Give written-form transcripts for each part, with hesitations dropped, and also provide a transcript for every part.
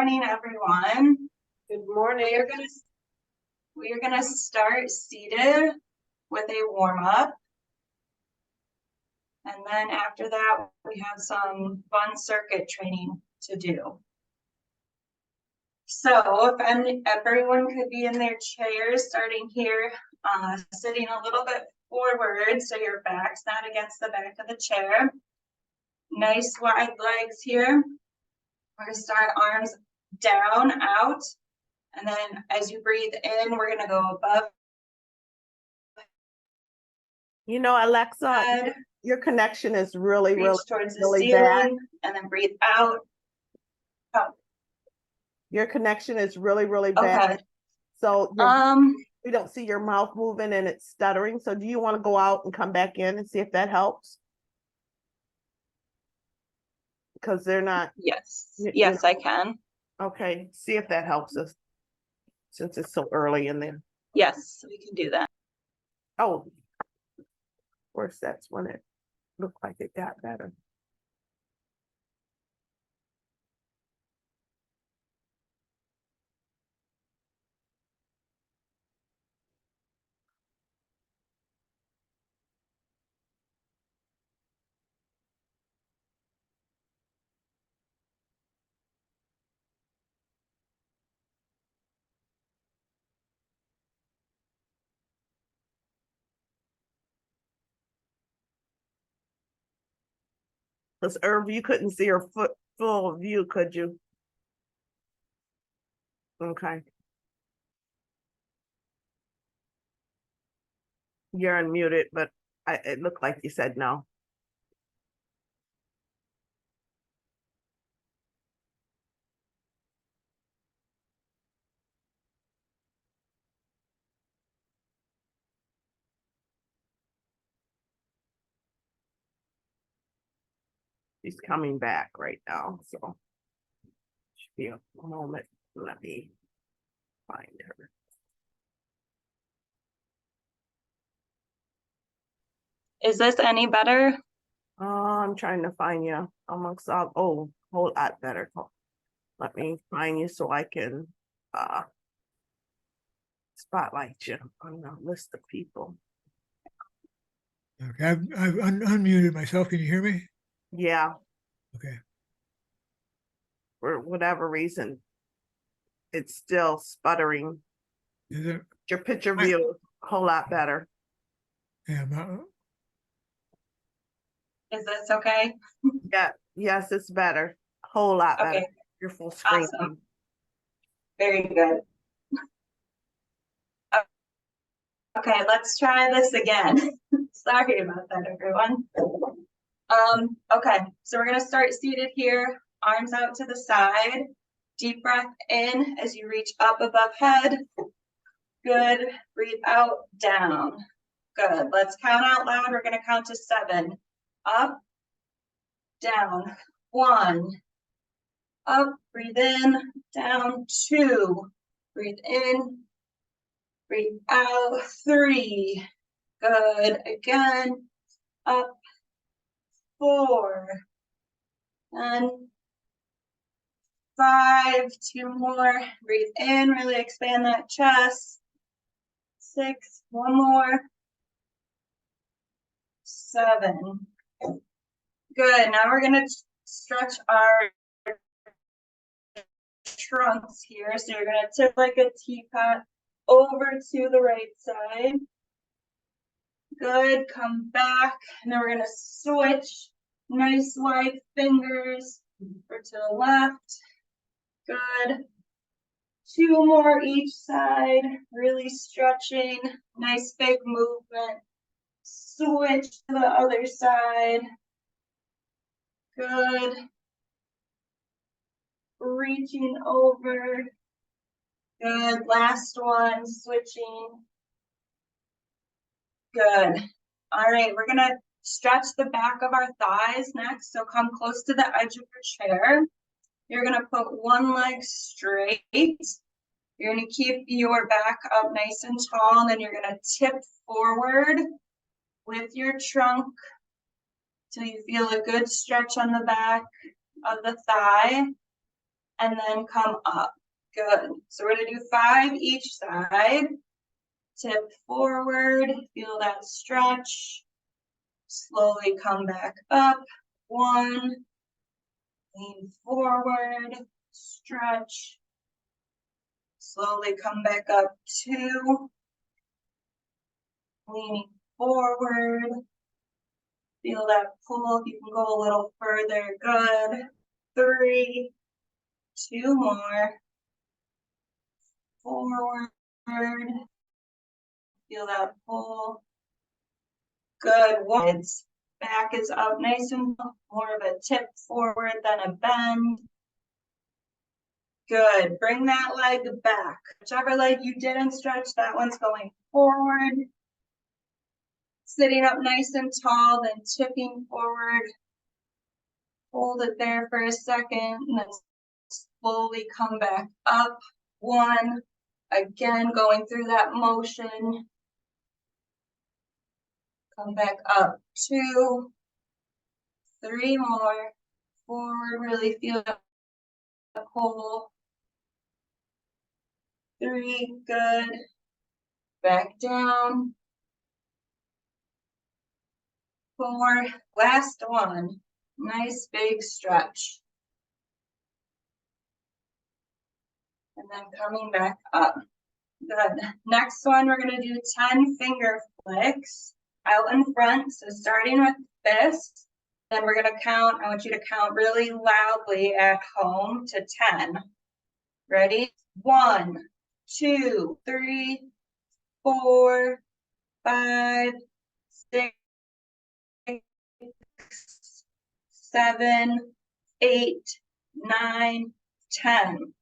morning, everyone. Good morning. We are gonna start seated with a warm-up. And then after that, we have some fun circuit training to do. So if everyone could be in their chairs, starting here, sitting a little bit forward so your back's not against the back of the chair. Nice wide legs here. We're gonna start arms down, out, and then as you breathe in, we're gonna go above. You know, Alexa, head, your connection is really towards the really ceiling, bad. and then breathe out. Up. Your connection is really bad. Okay. So we don't see your mouth moving and it's stuttering. So do you want to go out and come back in and see if that helps? Because they're not. Yes. Yes, I can. Okay. See if that helps us since it's so early in there. Yes, we can do that. Oh, of course, that's when it looked like it got better. Because Irv, you couldn't see her full view, could you? Okay. You're unmuted, but it looked like you said no. She's coming back right now, so should be a moment. Let me find her. Is this any better? I'm trying to find you amongst all. Oh, a whole lot better. Let me find you so I can spotlight you on the list of people. Okay, I've unmuted myself. Can you hear me? Yeah. Okay. For whatever reason, it's still sputtering. Is it? Your picture view is a whole lot better. Yeah. Is this okay? Yeah. Yes, it's better. A whole lot better. Okay. Your full screen. Awesome. Very good. Okay, let's try this again. Sorry about that, everyone. Okay, so we're gonna start seated here, arms out to the side. Deep breath in as you reach up above head. Good. Breathe out, down. Good. Let's count out loud. We're gonna count to 7. Up, down. 1. Up, breathe in, down. 2. Breathe in, breathe out. 3. Good. Again. Up. 4. And 5. 2 more. Breathe in, really expand that chest. 6. 1 more. 7. Good. Now we're going to stretch our trunks here. So you're going to tip like a teapot over to the right side. Good. Come back. And then we're going to switch. Nice wide fingers over to the left. Good. 2 more each side. Really stretching. Nice big movement. Switch to the other side. Good. Reaching over. Good. Last one. Switching. Good. All right. We're going to stretch the back of our thighs next. So come close to the edge of your chair. You're going to put one leg straight. You're going to keep your back up nice and tall. And then you're going to tip forward with your trunk till you feel a good stretch on the back of the thigh. and then come up. Good. So we're gonna do 5 each side. Tip forward, feel that stretch. Slowly come back up. 1, lean forward, stretch. Slowly come back up. 2, leaning forward. Feel that pull. If you can go a little further, good. 3, 2 more. Forward. Feel that pull. Good. 1. Back is up nice and more of a tip forward than a bend. Good. Bring that leg back. Whichever leg you didn't stretch, that one's going forward. Sitting up nice and tall, then tipping forward. Hold it there for a second, and then slowly come back up. 1. Again, going through that motion. Come back up. 2, 3 more. Forward, really feel that pull. 3, good. Back down. 4, last one. Nice big stretch. And then coming back up. Good. Next one, we're gonna do 10 finger flicks out in front. So starting with fist, then we're gonna count. I want you to count really loudly at home to 10. Ready? 1, 2, 3, 4, 5, 6, 7, 8, 9, 10.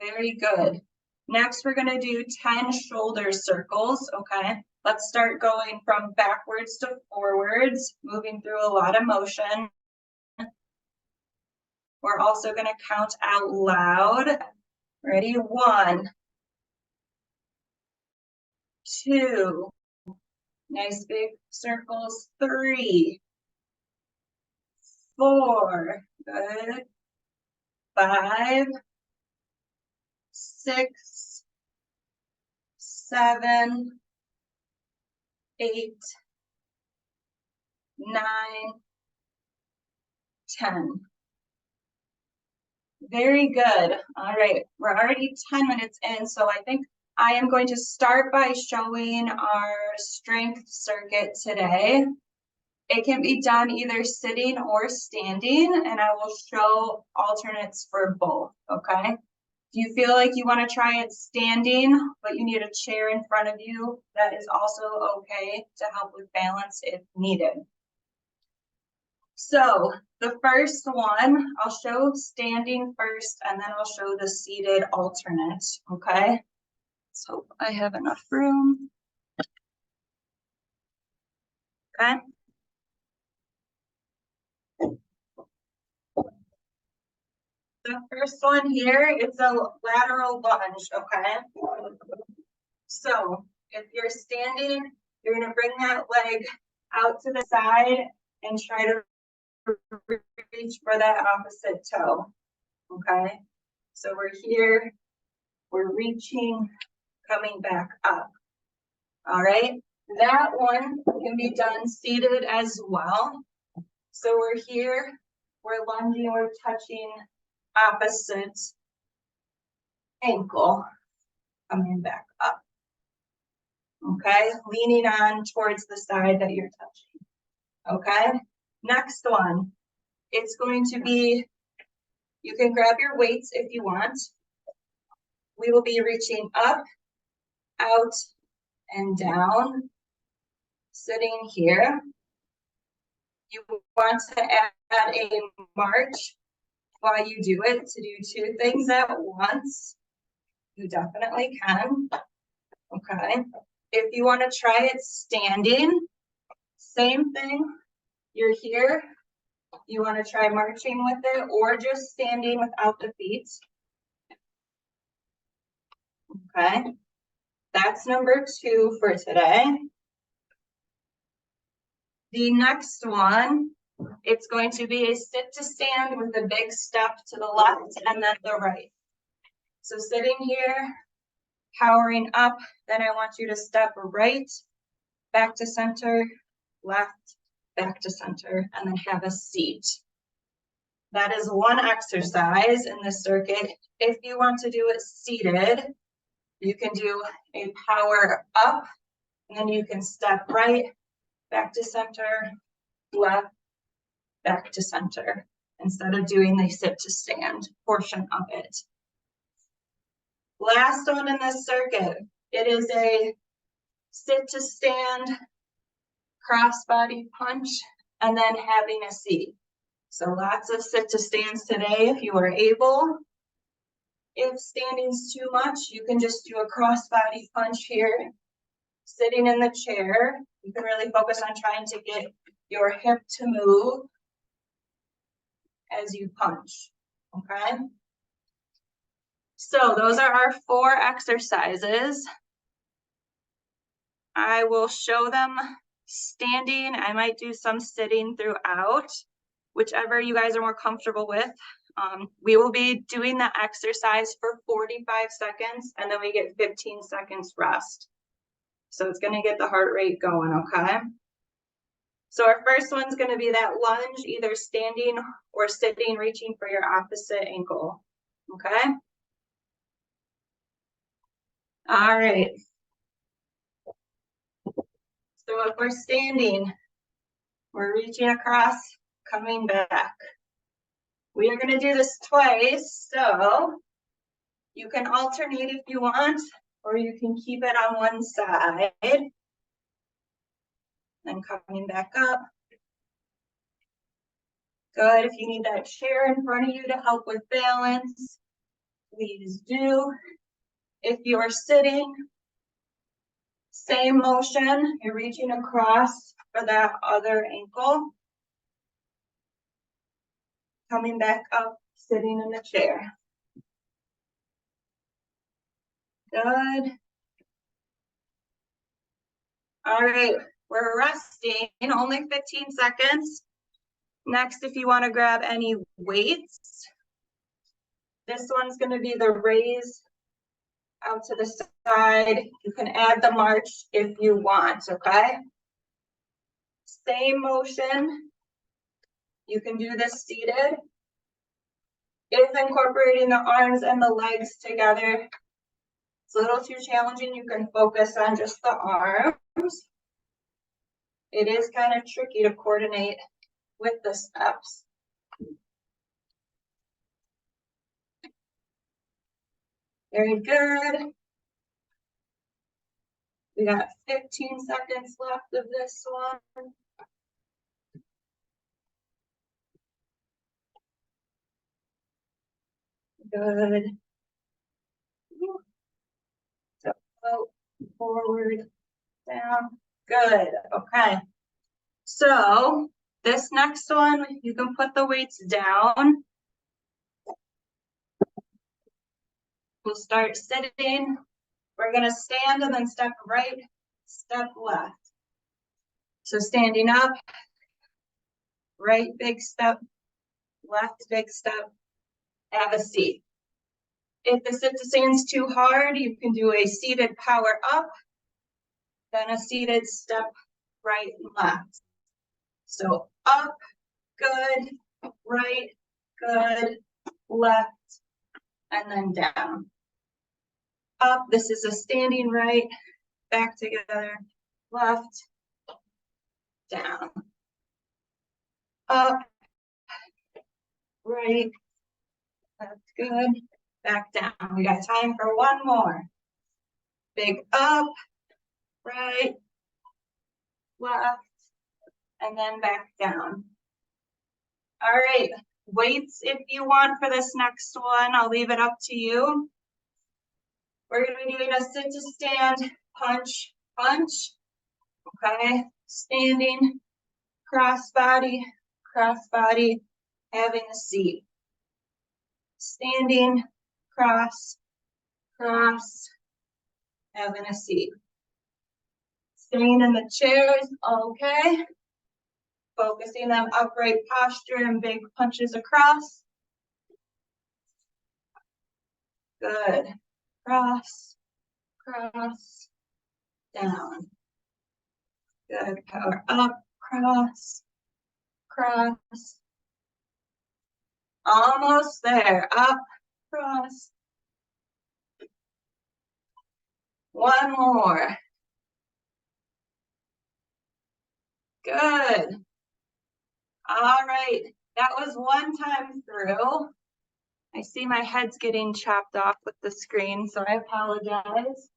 Very good. Next, we're gonna do 10 shoulder circles, okay? Let's start going from backwards to forwards, moving through a lot of motion. We're also gonna count out loud. Ready? 1, 2, nice big circles. 3, 4, good. 5, 6, 7, 8, 9, 10. Very good. All right, we're already 10 minutes in, so I think I am going to start by showing our strength circuit today. It can be done either sitting or standing, and I will show alternates for both, okay? If you feel like you want to try it standing, but you need a chair in front of you, that is also okay to help with balance if needed. So the first one, I'll show standing first, and then I'll show the seated alternate, okay? Let's hope I have enough room. Okay. The first one here, it's a lateral lunge, okay? So if you're standing, you're gonna bring that leg out to the side and try to reach for that opposite toe, okay? So we're here, we're reaching, coming back up, all right? That one can be done seated as well. So we're here, we're lunging, we're touching opposite ankle, coming back up. Okay, leaning on towards the side that you're touching. Okay, next one, it's going to be, you can grab your weights if you want. We will be reaching up, out, and down, sitting here. You want to add a march while you do it to do 2 things at once. You definitely can. Okay. If you want to try it standing, same thing. You're here. You want to try marching with it or just standing without the feet. Okay. That's number 2 for today. The next one It's going to be a sit to stand with a big step to the left and then the right. So sitting here, powering up, then I want you to step right, back to center, left, back to center, and then have a seat. That is one exercise in the circuit. If you want to do it seated, you can do a power up, and then you can step right, back to center, left, back to center, instead of doing the sit to stand portion of it. Last one in this circuit, it is a sit to stand, crossbody punch, and then having a seat. So lots of sit to stands today if you are able. If standing's too much, you can just do a crossbody punch here. Sitting in the chair, you can really focus on trying to get your hip to move as you punch, okay? So those are our 4 exercises. I will show them standing. I might do some sitting throughout, whichever you guys are more comfortable with. We will be doing the exercise for 45 seconds and then we get 15 seconds rest. So it's gonna get the heart rate going, okay? So our first one's gonna be that lunge, either standing or sitting, reaching for your opposite ankle, okay? All right. So if we're standing, we're reaching across, coming back. We are gonna do this twice, so you can alternate if you want, or you can keep it on one side. Then coming back up. Good, if you need that chair in front of you to help with balance, please do. If you're sitting, same motion, you're reaching across for that other ankle. Coming back up, sitting in the chair. Good. All right, we're resting, only 15 seconds. Next, if you want to grab any weights, this one's going to be the raise out to the side. You can add the march if you want, okay? Same motion. You can do this seated. If incorporating the arms and the legs together, it's a little too challenging. You can focus on just the arms. It is kind of tricky to coordinate with the steps. Very good. We got 15 seconds left of this one. Good. So forward, down. Good. Okay. So this next one, you can put the weights down. We'll start sitting. We're going to stand and then step right, step left. So standing up, right big step, left big step, have a seat. If the sit to stand's too hard, you can do a seated power up, then a seated step right and left. So up, good, right, good, left, and then down. Up, this is a standing right, back together, left, down. Up, right, that's good, back down. We got time for one more. Big up, right, left, and then back down. All right, weights if you want for this next one, I'll leave it up to you. We're gonna be doing a sit to stand, punch, punch, okay? Standing, crossbody, crossbody, having a seat. Standing, cross, cross, having a seat. Staying in the chairs, okay? Focusing on upright posture and big punches across. Good. Cross, cross, down. Good. Power up, cross, cross. Almost there. Up, cross. One more. Good. All right. That was one time through. I see my head's getting chopped off with the screen, so I apologize.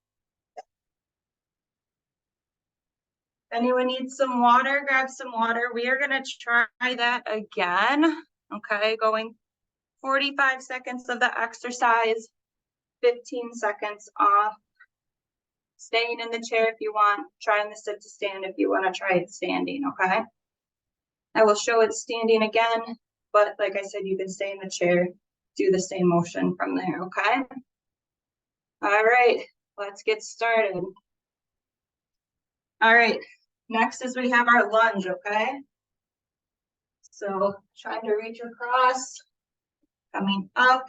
Anyone needs some water, grab some water. We are gonna try that again. Okay, going 45 seconds of the exercise, 15 seconds off. Staying in the chair if you want, trying the sit to stand if you want to try it standing, okay? I will show it standing again, but like I said, you can stay in the chair, do the same motion from there, okay? All right, let's get started. All right, next is we have our lunge, okay? So trying to reach across, coming up,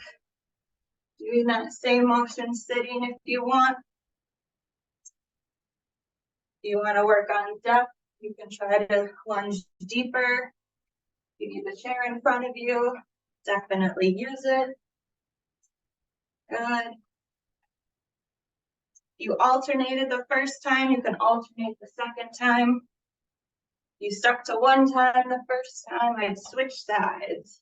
doing that same motion sitting if you want. If you want to work on depth, you can try to lunge deeper. You need the chair in front of you, definitely use it. Good. You alternated the first time, you can alternate the second time. You stuck to one time the first time, I'd switch sides.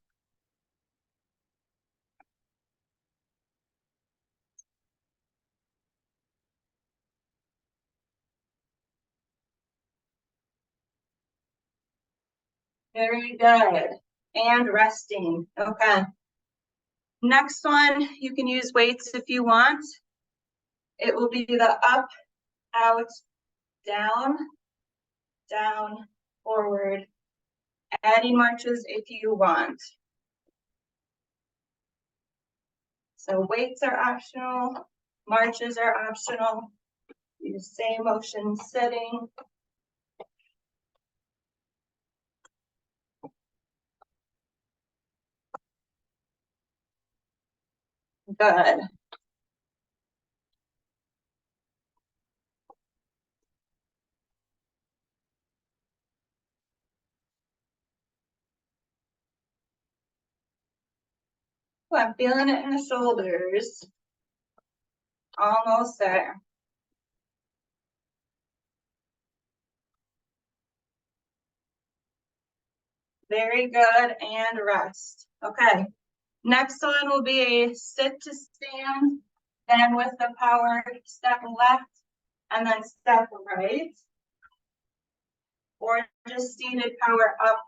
Very good. And resting. Okay. Next one, you can use weights if you want. It will be the up, out, down, down, forward. Adding marches if you want. So weights are optional, marches are optional. Use same motion sitting. Good. Oh, I'm feeling it in the shoulders. Almost there. Very good, and rest. Okay. Next one will be a sit to stand, then with the power, step left, and then step right. Or just seated power up,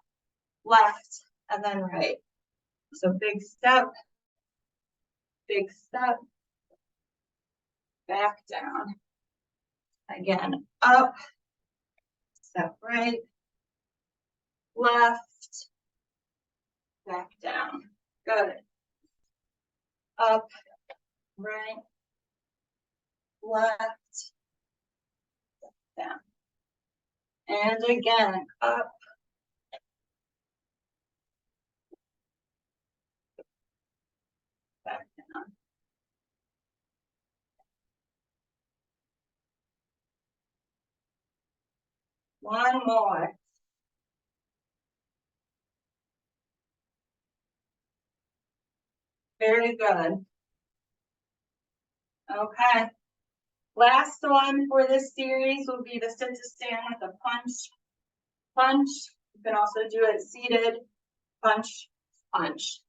left, and then right. So big step, back down. Again, up, step right, left, back down. Good. Up, right, left, down. And again, up, back down. One more. Very good. Okay. Last one for this series will be the sit to stand with a punch. Punch. You can also do it seated. Punch, punch.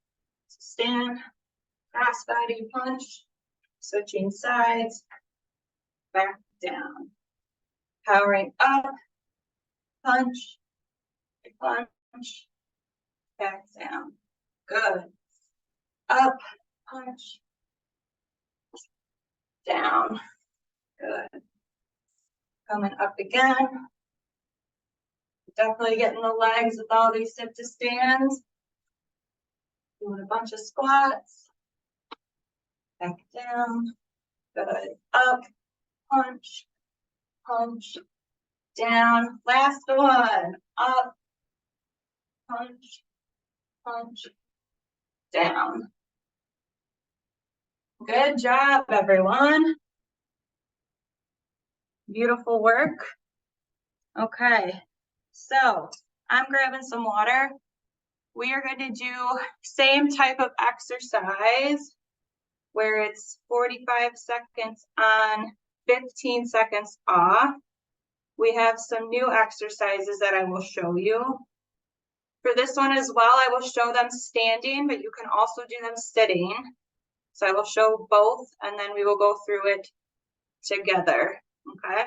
Stand, cross body punch, switching sides, back down. Powering up, punch, punch, back down. Good. Up, punch, down. Good. Coming up again. Definitely getting the legs with all these sit to stands. Doing a bunch of squats. Back down. Good. Up, punch, punch, down. Last one. Up, punch, punch, down. Good job, everyone. Beautiful work. Okay, so I'm grabbing some water. We are going to do same type of exercise where it's 45 seconds on, 15 seconds off. We have some new exercises that I will show you. For this one as well, I will show them standing, but you can also do them sitting. So I will show both and then we will go through it together, okay?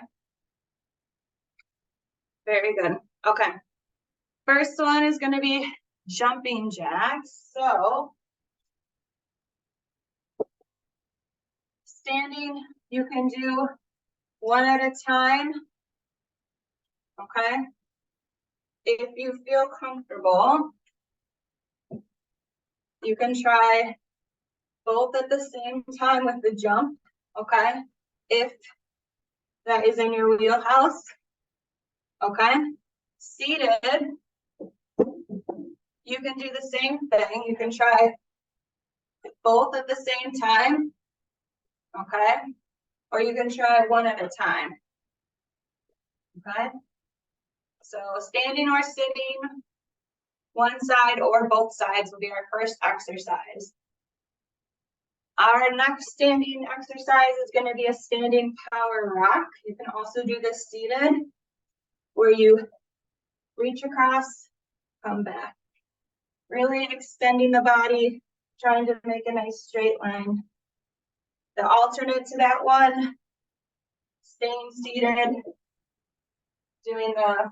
Very good, okay. First one is gonna be jumping jacks. So standing, you can do one at a time, okay? If you feel comfortable, you can try both at the same time with the jump, okay? If that is in your wheelhouse, okay? Seated, you can do the same thing. You can try both at the same time, okay? Or you can try one at a time, okay? So standing or sitting, one side or both sides will be our first exercise. Our next standing exercise is going to be a standing power rock. You can also do this seated, where you reach across, come back. Really extending the body, trying to make a nice straight line. The alternate to that one, staying seated, doing the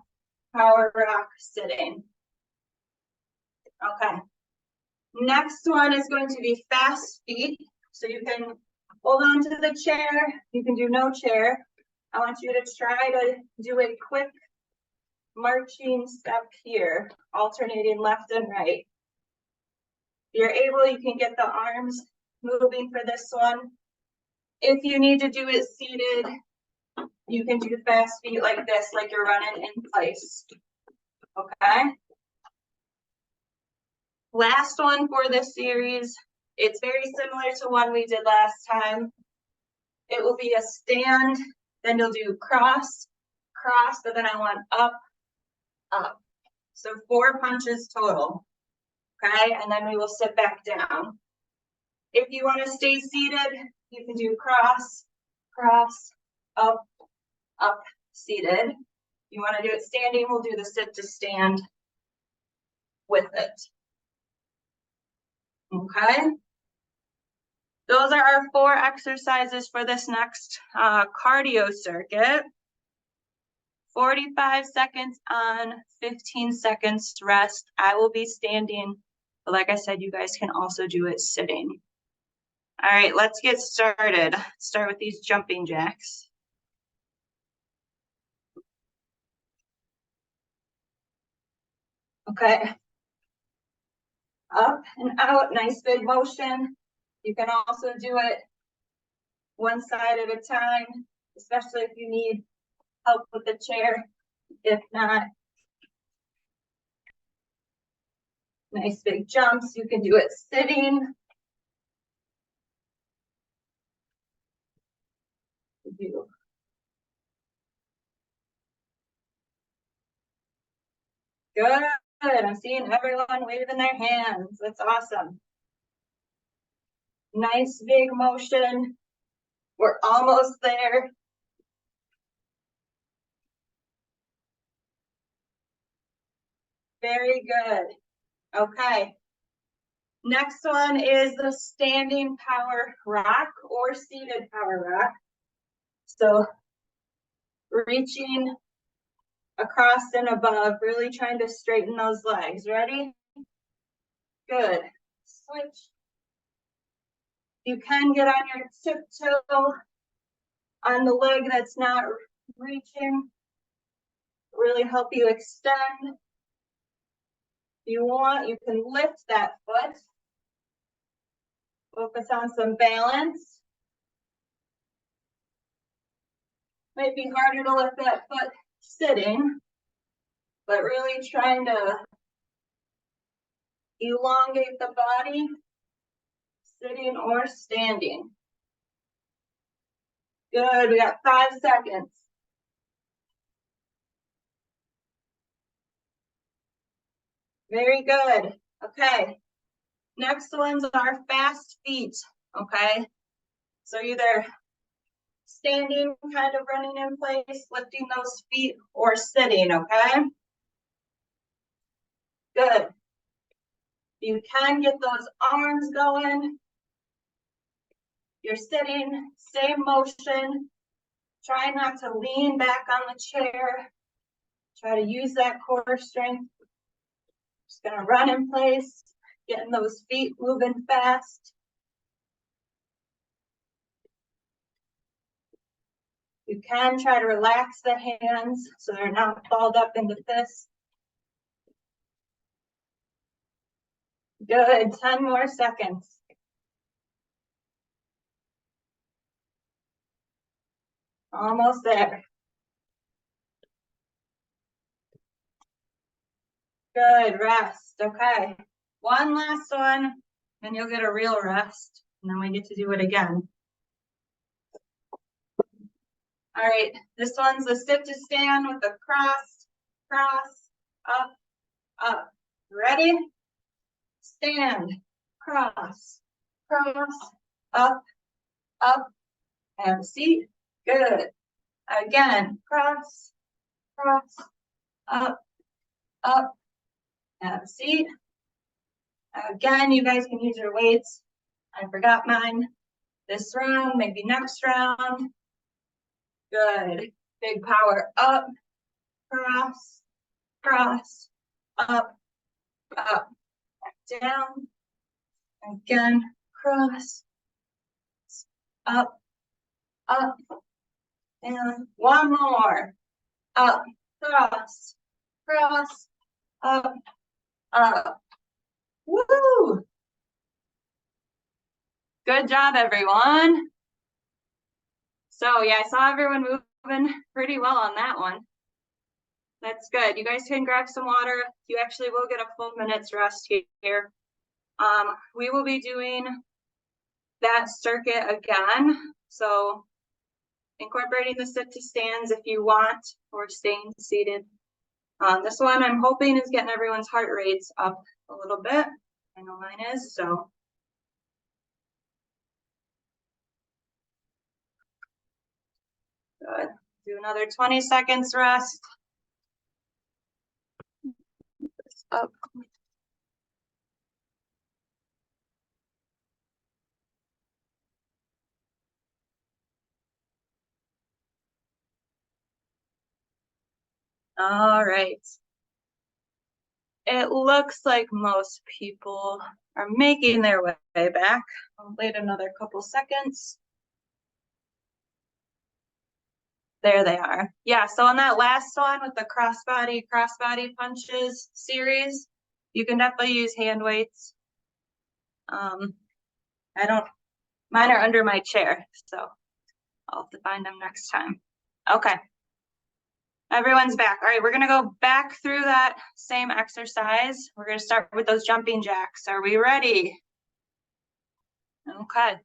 power rock sitting. Okay. Next one is going to be fast feet. So you can hold on to the chair. You can do no chair. I want you to try to do a quick marching step here, alternating left and right. If you're able, you can get the arms moving for this one. If you need to do it seated, you can do fast feet like this, like you're running in place. Okay. Last one for this series. It's very similar to one we did last time. It will be a stand, then you'll do cross, cross, but then I want up, up. So 4 punches total, okay? And then we will sit back down. If you want to stay seated, you can do cross, cross, up, up, seated. You want to do it standing, we'll do the sit to stand with it. Okay? Those are our 4 exercises for this next cardio circuit. 45 seconds on, 15 seconds rest. I will be standing, but like I said, you guys can also do it sitting. All right, let's get started. Start with these jumping jacks. Okay. Up and out, nice big motion. You can also do it one side at a time, especially if you need help with the chair. If not, nice big jumps. You can do it sitting. Good. I'm seeing everyone waving their hands. That's awesome. Nice big motion. We're almost there. Very good. Okay. Next one is the standing power rock or seated power rock. So reaching across and above, really trying to straighten those legs. Ready? Good. Switch. You can get on your tiptoe on the leg that's not reaching. Really help you extend. If you want, you can lift that foot. Focus on some balance. Might be harder to lift that foot sitting, but really trying to elongate the body, sitting or standing. Good, we got 5 seconds. Very good, okay. Next ones are fast feet, okay? So either standing, kind of running in place, lifting those feet, or sitting, okay? Good. You can get those arms going. You're sitting, same motion. Try not to lean back on the chair. Try to use that core strength. Just gonna run in place, getting those feet moving fast. You can try to relax the hands so they're not balled up into fists. Good, 10 more seconds. Almost there. Good, rest, okay. One last one, and you'll get a real rest, and then we get to do it again. All right, this one's the sit to stand with the cross, cross, up, up. Ready? Stand, cross, cross, up, up, have a seat. Good. Again, cross, cross, up, up, have a seat. Again, you guys can use your weights. I forgot mine. This round, maybe next round. Good. Big power up, cross, cross, up, up, back down. Again, cross, up, up, and one more. Up, cross, cross, up, up. Woo! Good job, everyone. So yeah, I saw everyone moving pretty well on that one. That's good. You guys can grab some water. You actually will get a full minute's rest here. We will be doing that circuit again. So incorporating the sit to stands if you want, or staying seated. This one I'm hoping is getting everyone's heart rates up a little bit. I know mine is, so. Good. Do another 20 seconds rest. Up. All right. It looks like most people are making their way back. I'll wait another couple seconds. There they are. Yeah, so on that last one with the crossbody punches series, you can definitely use hand weights. Mine are under my chair, so I'll have to find them next time. Okay. Everyone's back. All right, we're gonna go back through that same exercise. We're gonna start with those jumping jacks. Are we ready? Okay.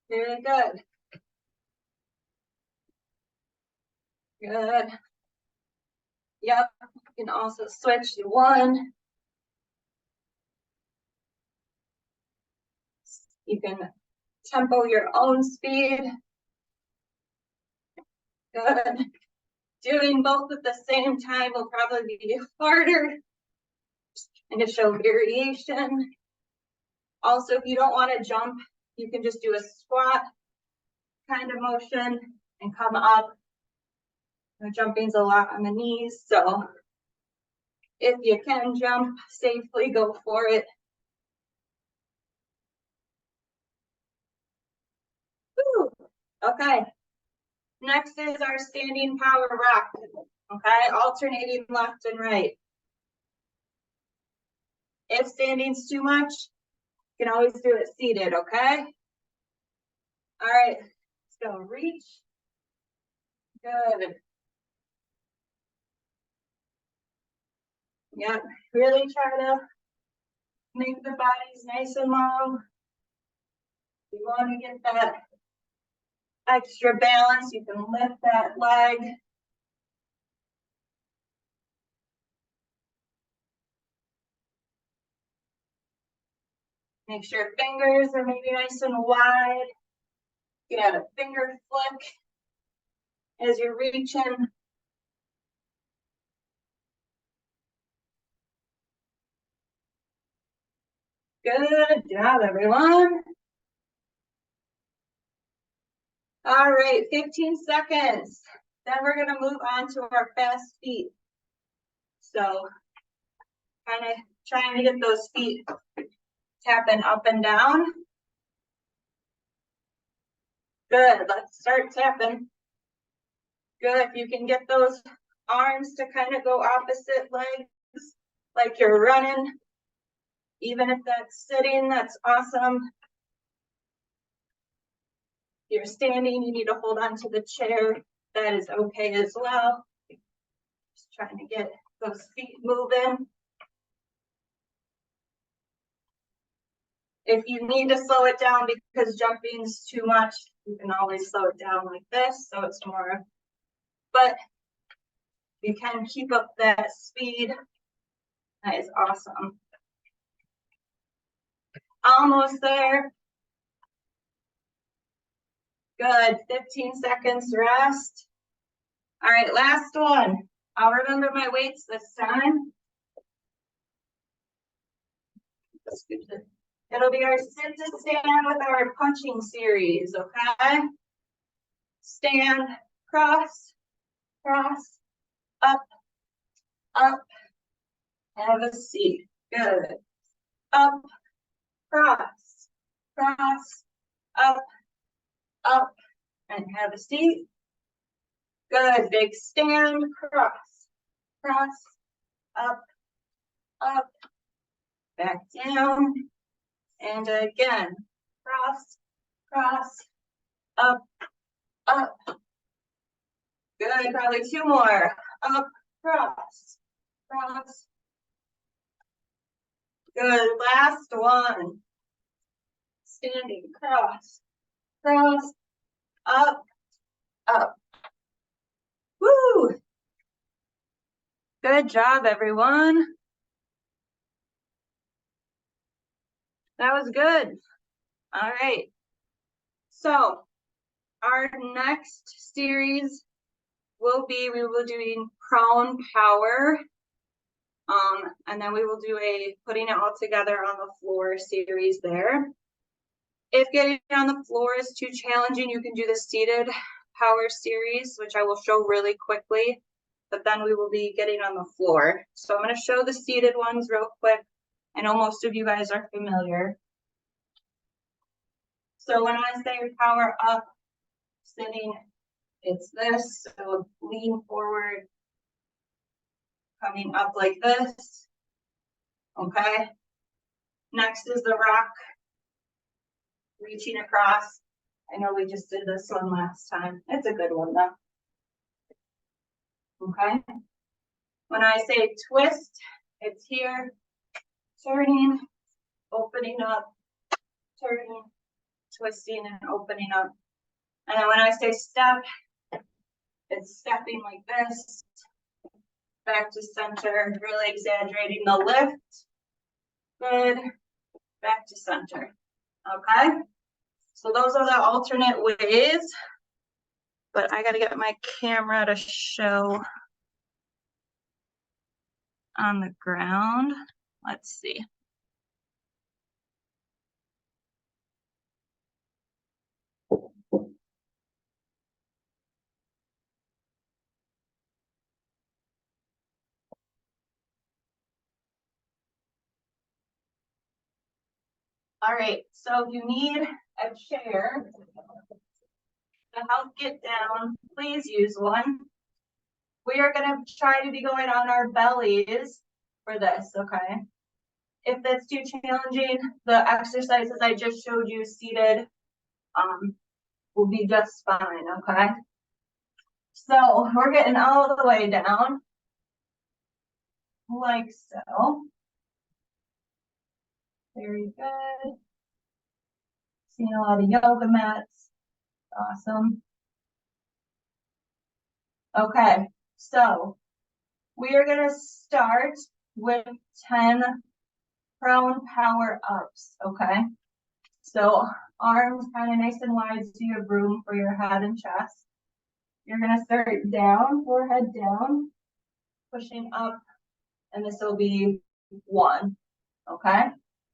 Very good. Good. Yep, you can also switch to one. You can tempo your own speed. Good. Doing both at the same time will probably be harder and to show variation. Also, if you don't want to jump, you can just do a squat kind of motion and come up. Jumping's a lot on the knees, so if you can jump safely, go for it. Woo. Okay. Next is our standing power rock. Okay, alternating left and right. If standing's too much, you can always do it seated, okay? All right, let's go. Reach. Good. Yep, really try to make the bodies nice and long. You want to get that extra balance, you can lift that leg. Make sure fingers are maybe nice and wide. You can have a finger flick as you're reaching. Good job, everyone. All right, 15 seconds. Then we're gonna move on to our fast feet. So kind of trying to get those feet tapping up and down. Good, let's start tapping. Good, if you can get those arms to kind of go opposite legs, like you're running. Even if that's sitting, that's awesome. If you're standing, you need to hold on to the chair. That is okay as well. Just trying to get those feet moving. If you need to slow it down because jumping is too much, you can always slow it down like this, so it's more, but you can keep up that speed. That is awesome. Almost there. Good, 15 seconds rest. All right, last one. I'll remember my weights this time. It'll be our sit to stand with our punching series, okay? Stand, cross, cross, up, up, have a seat. Good. Up, cross, cross, up, up, and have a seat. Good. Big stand, cross, cross, up, up, back down, and again, cross, cross, up, up. Good. Probably two more. Up, cross, cross. Good. Last one. Standing, cross, cross, up, up. Woo! Good job, everyone. That was good. All right. So our next series will be, we will be doing prone power. And then we will do a putting it all together on the floor series there. If getting on the floor is too challenging, you can do the seated power series, which I will show really quickly, but then we will be getting on the floor. So I'm going to show the seated ones real quick. I know most of you guys are familiar. So when I say power up, sitting, it's this. So lean forward, coming up like this. Okay. Next is the rock, reaching across. I know we just did this one last time. It's a good one though. Okay. When I say twist, it's here, turning, opening up, turning, twisting and opening up. And then when I say step, it's stepping like this, back to center, really exaggerating the lift. Good, back to center. Okay, so those are the alternate ways, but I gotta get my camera to show on the ground. Let's see. All right, so if you need a chair to help get down, please use one. We are gonna try to be going on our bellies for this, okay? If that's too challenging, the exercises I just showed you seated will be just fine, okay? So we're getting all the way down. like so. Very good. Seeing a lot of yoga mats. Awesome. Okay, so we are gonna start with 10 prone power ups, okay? So arms kind of nice and wide so you have room for your head and chest. You're gonna start down, forehead down, pushing up, and this will be 1, okay?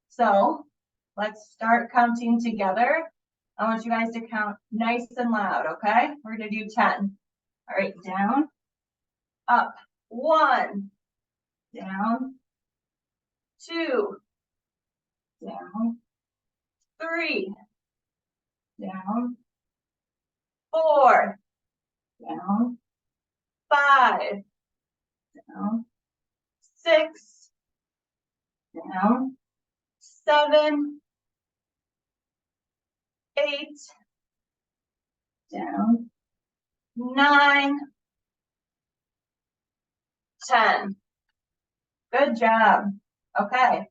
So let's start counting together. I want you guys to count nice and loud, okay? We're gonna do 10. All right, down, up, 1, down, 2, down, 3, down, 4, down, 5, down, 6, down, 7, 8, down, 9, 10. Good job. Okay.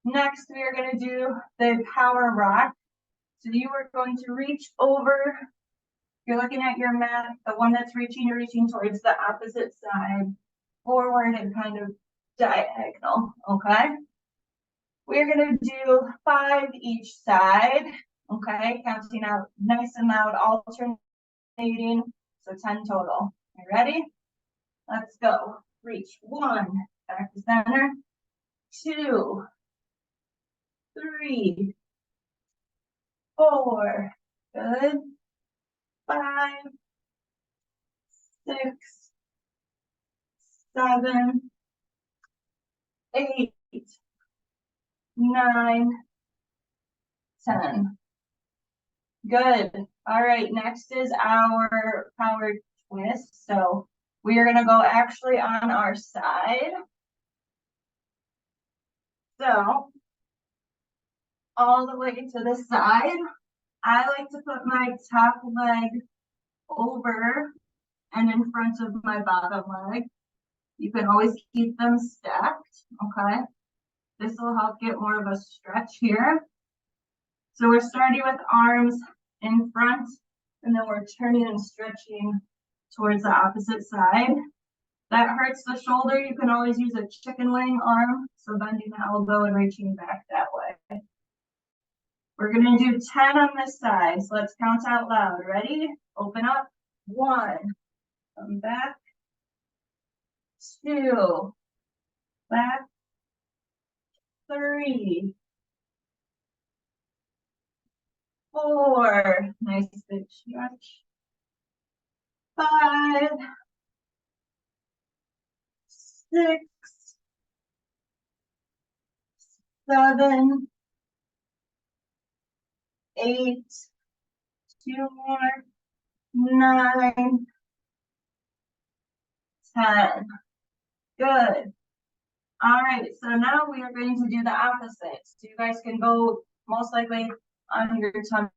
Next, we are going to do the power rock. So you are going to reach over. You're looking at your mat, the one that's reaching, you're reaching towards the opposite side, forward and kind of diagonal. Okay. We're going to do 5 each side. Okay. Counting out nice and loud, alternating. So 10 total. You ready? Let's go. Reach 1, back to center, 2, 3, 4, good, 5, 6, 7, 8, 9, 10. Good. All right, next is our power twist. So we are going to go actually on our side. So all the way to the side. I like to put my top leg over and in front of my bottom leg. You can always keep them stacked, okay? This will help get more of a stretch here. So we're starting with arms in front, and then we're turning and stretching towards the opposite side. That hurts the shoulder. You can always use a chicken wing arm, so bending the elbow and reaching back that way. We're gonna do 10 on this side, so let's count out loud. Ready? Open up. 1, come back. 2, back. 3, 4, nice big stretch. 5, 6, 7, 8, 2 more, 9, 10. Good. All right, so now we are going to do the opposite. So you guys can go most likely on your tummy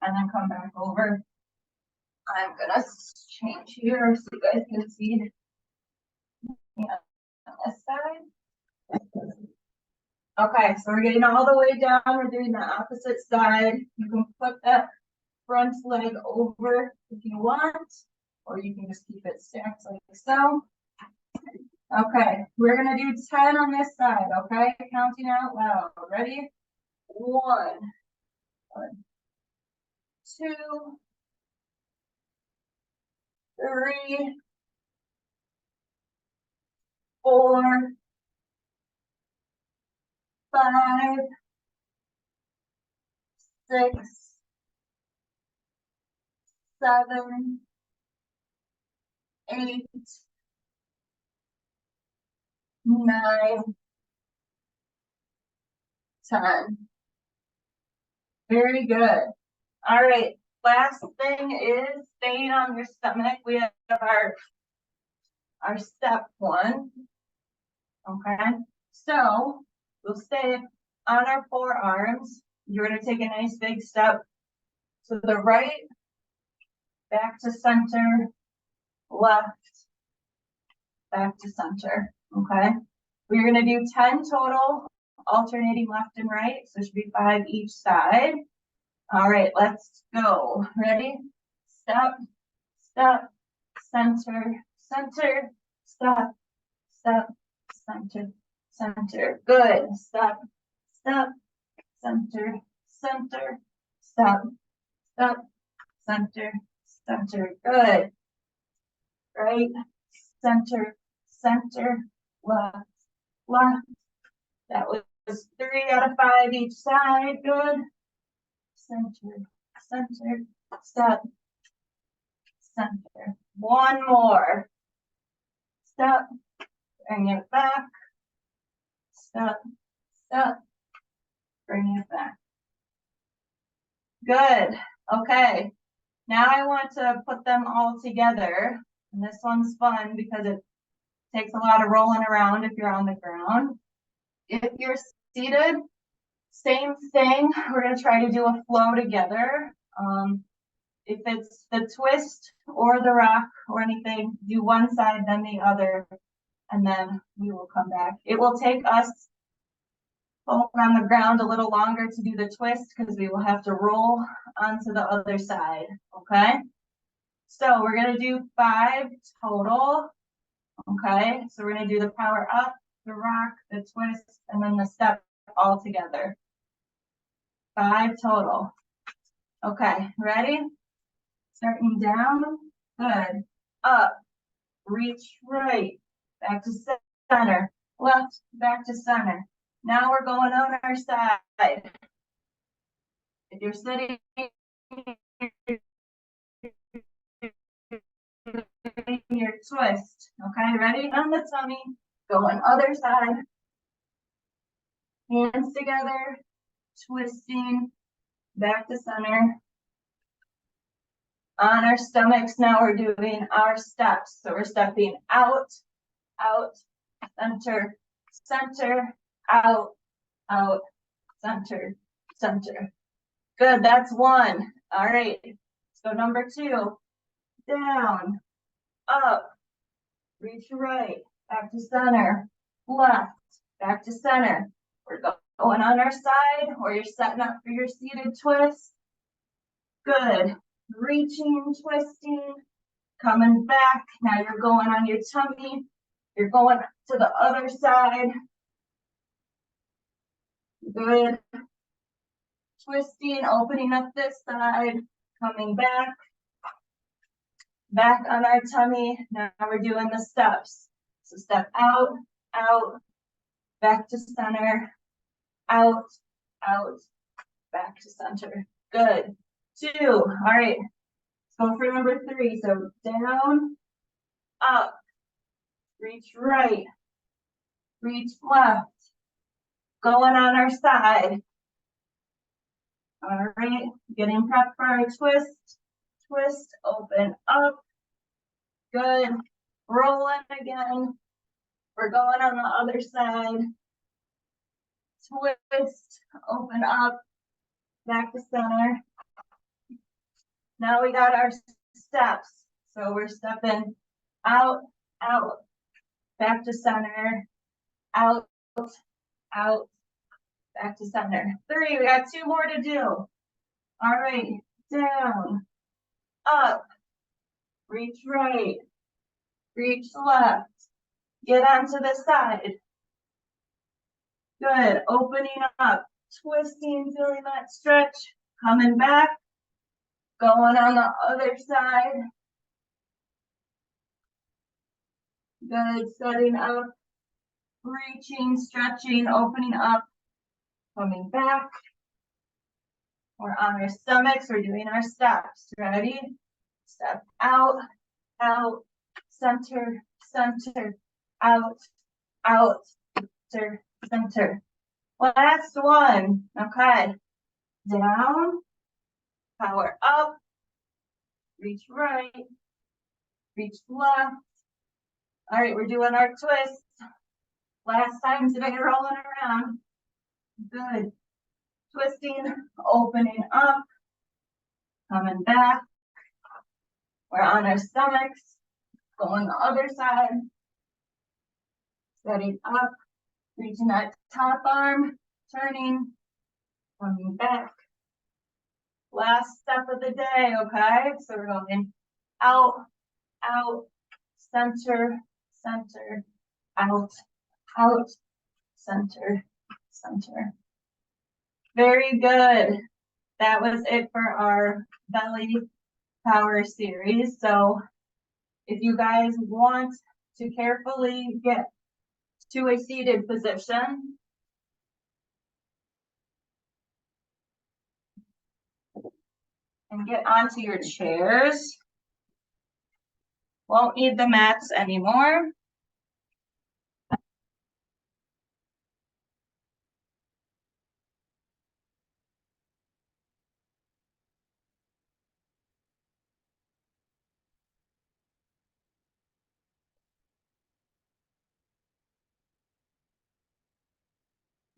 and then come back over. I'm gonna change here so you guys can see. Yeah, on this side. Okay, so we're getting all the way down. We're doing the opposite side. You can put that front leg over if you want, or you can just keep it stacked like so. Okay, we're gonna do 10 on this side, okay? Counting out loud. Ready? 1, 2, 3, 4, 5, 6, 7, 8, 9, 10. Very good. All right. Last thing is staying on your stomach. We have our step 1. Okay. So we'll stay on our forearms. You're going to take a nice big step to the right, back to center, left, back to center. Okay. We're gonna do 10 total, alternating left and right, so it should be 5 each side. All right, let's go. Ready? Step, step, center, center, step, step, center, center. Good. Step, step, center, center, step, step, center, center. Good. Right, center, center, left, left. That was 3 out of 5 each side. Good. Center, center, step, center. One more. Step, bring it back. Step, step, bring it back. Good. Okay. Now I want to put them all together. And this one's fun because it takes a lot of rolling around if you're on the ground. If you're seated, same thing. We're going to try to do a flow together. If it's the twist or the rock or anything, do one side, then the other, and then we will come back. It will take us on the ground a little longer to do the twist because we will have to roll onto the other side, okay? So we're going to do 5 total, okay? So we're going to do the power up, the rock, the twist, and then the step all together. 5 total. Okay, ready? Starting down, good. Up, reach right, back to center, left, back to center. Now we're going on our side. If you're sitting, your twist, okay, ready? On the tummy, going other side. Hands together, twisting, back to center. On our stomachs, now we're doing our steps. So we're stepping out, out, center, center, out, out, center, center. Good, that's 1. All right, so number 2, down, up, reach right, back to center, left, back to center. We're going on our side, or you're setting up for your seated twist. Good. Reaching, twisting, coming back. Now you're going on your tummy. You're going to the other side. Good. Twisting, opening up this side, coming back. Back on our tummy. Now we're doing the steps. So step out, out, back to center, out, out, back to center. Good. 2. All right. Let's go for number 3. So down, up, reach right, reach left, going on our side. All right. Getting prepped for our twist. Twist, open up. Good. Rolling again. We're going on the other side. Twist, open up, back to center. Now we got our steps. So we're stepping out, out, back to center, out, out, back to center. 3, we got 2 more to do. All right, down, up, reach right, reach left, get onto the side. Good, opening up, twisting, feeling that stretch, coming back. Going on the other side. Good, setting up, reaching, stretching, opening up, coming back. We're on our stomachs, we're doing our steps. Ready? Step out, out, center, center, out, out, center, center. Last one. Okay. Down. Power up, reach right, reach left. All right, we're doing our twist. Last time today, rolling around. Good. Twisting, opening up, coming back. We're on our stomachs, going the other side. Setting up, Reaching that top arm, turning, coming back. Last step of the day, okay? So we're going out, out, center, center, out, out, center, center. Very good. That was it for our belly power series. So if you guys want to carefully get to a seated position, and get onto your chairs. Won't need the mats anymore.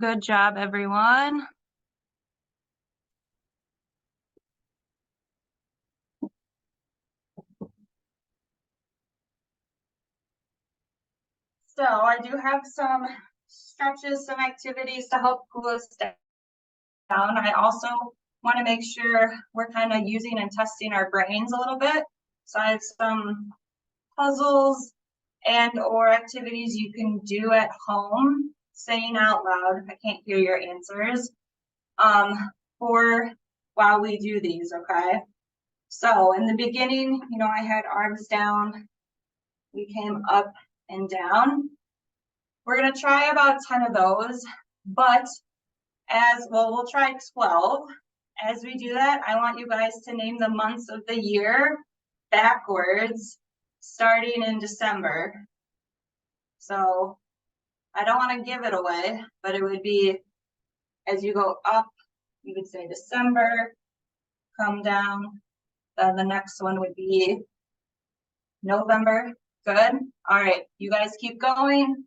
Good job, everyone. So I do have some stretches, some activities to help cool us down. I also want to make sure we're kind of using and testing our brains a little bit. So I have some puzzles and or activities you can do at home, saying out loud, I can't hear your answers, for while we do these, okay? So in the beginning, you know, I had arms down, we came up and down. We're gonna try about 10 of those, but as well, we'll try 12. As we do that, I want you guys to name the months of the year backwards, starting in December. So I don't want to give it away, but it would be as you go up, you would say December, come down. Then the next one would be November. Good. All right, you guys keep going.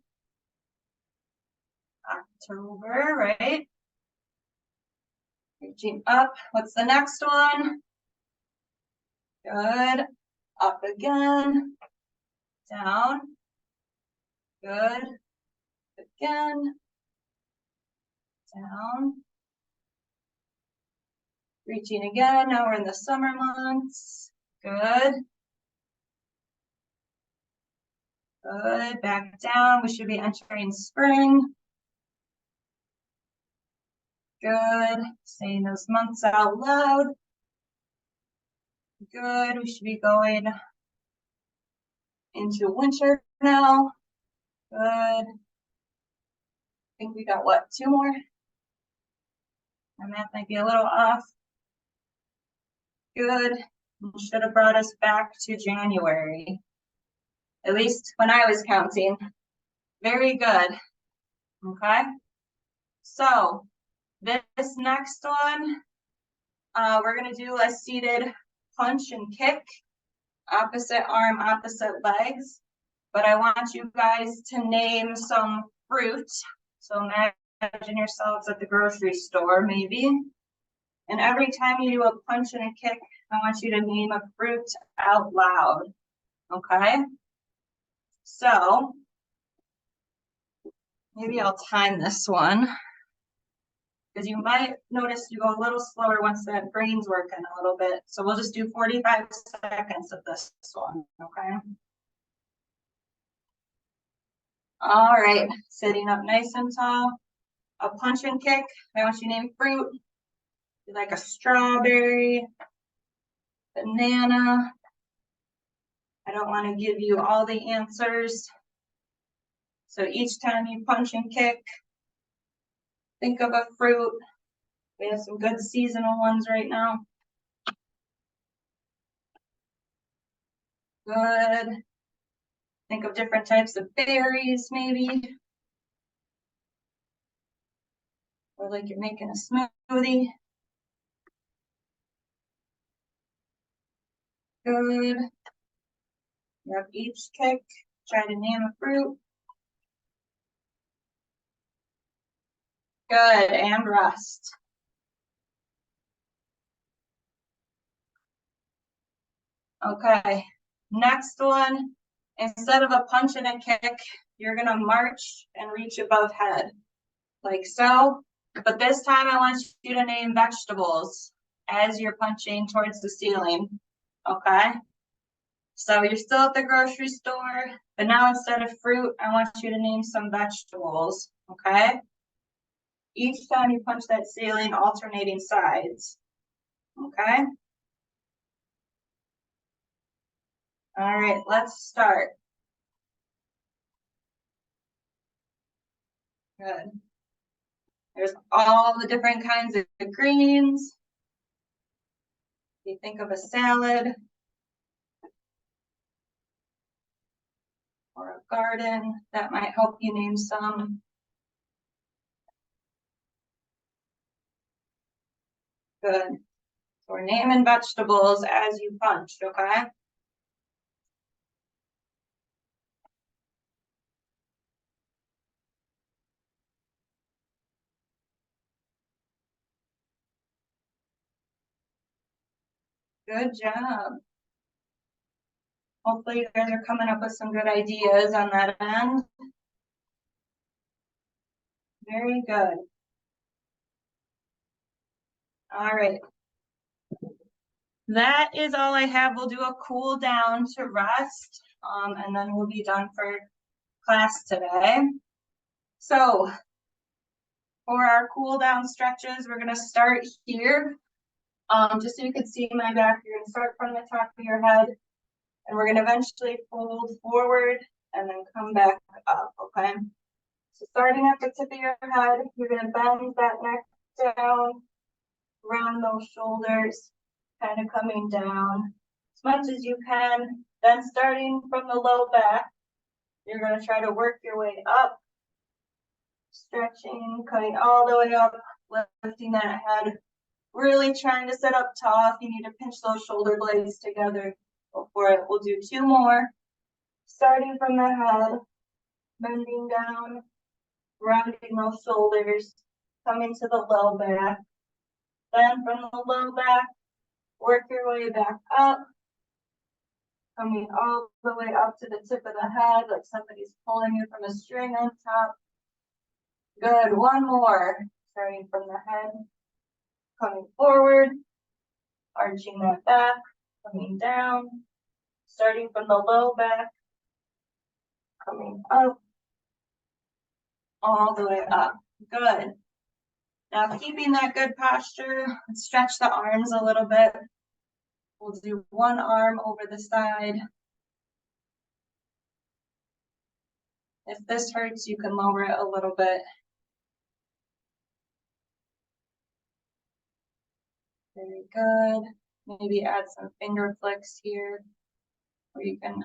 October, right? Reaching up. What's the next one? Good. Up again. Down. Good. Again. Down. Reaching again. Now we're in the summer months. Good. Good. Back down. We should be entering spring. Good. Saying those months out loud. Good. We should be going into winter now. Good. I think we got what, 2 more? My math might be a little off. Good. Should have brought us back to January. At least when I was counting. Very good. Okay. So this next one, we're gonna do a seated punch and kick, opposite arm, opposite legs. But I want you guys to name some fruit. So imagine yourselves at the grocery store, maybe. And every time you do a punch and a kick, I want you to name a fruit out loud. Okay? So maybe I'll time this one, because you might notice you go a little slower once that brain's working a little bit. So we'll just do 45 seconds of this one, okay? All right, sitting up nice and tall. A punch and kick. I want you to name fruit. Like a strawberry, banana. I don't want to give you all the answers. So each time you punch and kick, think of a fruit. We have some good seasonal ones right now. Good. Think of different types of berries, maybe. Or like you're making a smoothie. Good. You have each kick. Try to name a fruit. Good, and rest. Okay, next one, instead of a punch and a kick, you're gonna march and reach above head, like so. But this time I want you to name vegetables as you're punching towards the ceiling, okay? So you're still at the grocery store, but now instead of fruit, I want you to name some vegetables, okay? Each time you punch that ceiling, alternating sides, okay? All right, let's start. Good. There's all the different kinds of greens. If you think of a salad or a garden, that might help you name some. Good. So we're naming vegetables as you punched, okay? Good job. Hopefully you guys are coming up with some good ideas on that end. Very good. All right. That is all I have. We'll do a cool down to rest, and then we'll be done for class today. So for our cool down stretches, we're gonna start here. Just so you can see my back, you're gonna start from the top of your head, and we're gonna eventually fold forward and then come back up, okay? So starting at the tip of your head, you're gonna bend that neck down, round those shoulders, kind of coming down as much as you can. Then starting from the low back, you're gonna try to work your way up, stretching, coming all the way up, lifting that head, really trying to sit up tall. If you need to pinch those shoulder blades together, go for it. We'll do 2 more. Starting from the head, bending down, rounding those shoulders, coming to the low back. Then from the low back, work your way back up, coming all the way up to the tip of the head, like somebody's pulling you from a string on top. Good, 1 more. Starting from the head, coming forward, arching that back, coming down, starting from the low back, coming up, all the way up. Good. Now keeping that good posture, let's stretch the arms a little bit. We'll do 1 arm over the side. If this hurts, you can lower it a little bit. Very good. Maybe add some finger flicks here, where you can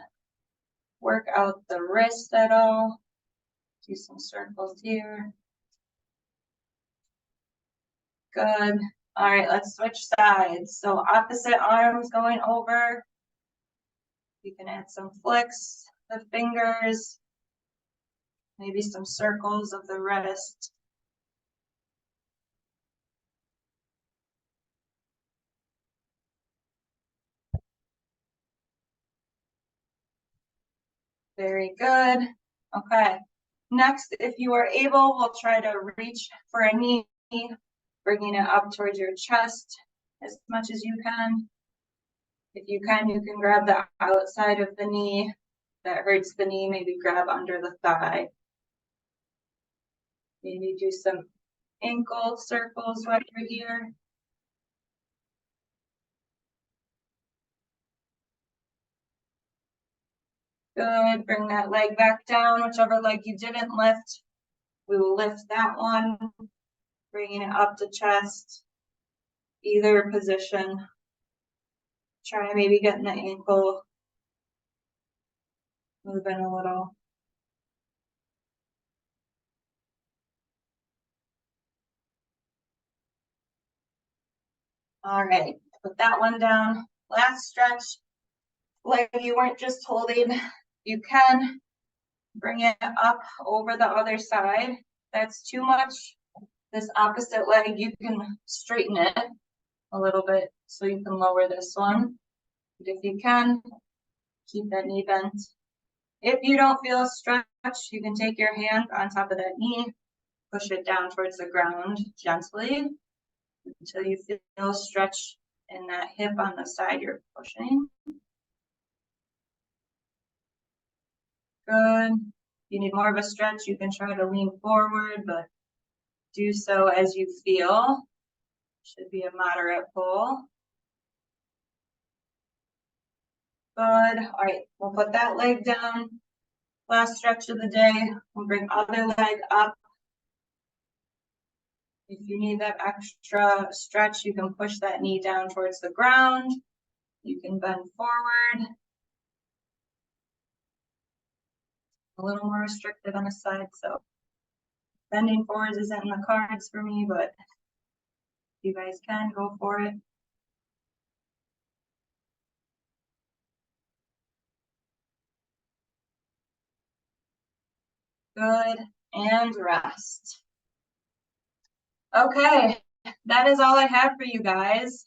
work out the wrist at all. Do some circles here. Good. All right, let's switch sides. So opposite arms going over. You can add some flicks, the fingers, maybe some circles of the wrist. Very good. Okay. Next, if you are able, we'll try to reach for a knee, bringing it up towards your chest as much as you can. If you can grab the outside of the knee. That hurts the knee, maybe grab under the thigh. Maybe do some ankle circles right over here. Good, bring that leg back down, whichever leg you didn't lift. We will lift that one, bringing it up to chest, either position. Try maybe getting the ankle moving a little. All right, put that one down. Last stretch, like you weren't just holding, you can bring it up over the other side. That's too much. This opposite leg, you can straighten it a little bit so you can lower this one. But if you can, keep that knee bent. If you don't feel a stretch, you can take your hand on top of that knee, push it down towards the ground gently until you feel a stretch in that hip on the side you're pushing. Good. If you need more of a stretch, you can try to lean forward, but do so as you feel. Should be a moderate pull. Good. All right, we'll put that leg down. Last stretch of the day. We'll bring other leg up. If you need that extra stretch, you can push that knee down towards the ground. You can bend forward. A little more restricted on the side, so bending forwards isn't in the cards for me, but you guys can go for it. Good, and rest. Okay, that is all I have for you guys.